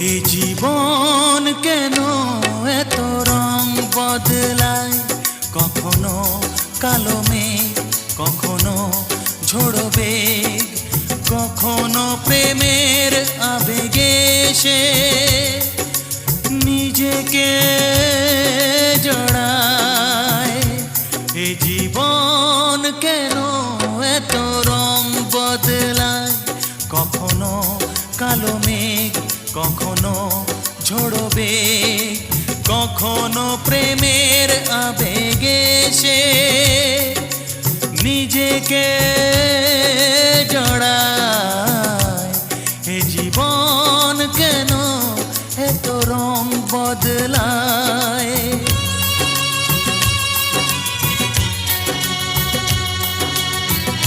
এ জীবন কেন এত রং বদলায়, কখনো কালো মেঘ, কখনো ঝোড়ো বেগ, কখনো প্রেমের আবেগে সে নিজেকে জড়ায়। এ জীবন কেন এত রং বদলায়, কখনো কালো মেঘ, কখনো ঝোড়ো বেগ, কখনো প্রেমের আবেগে সে নিজেকে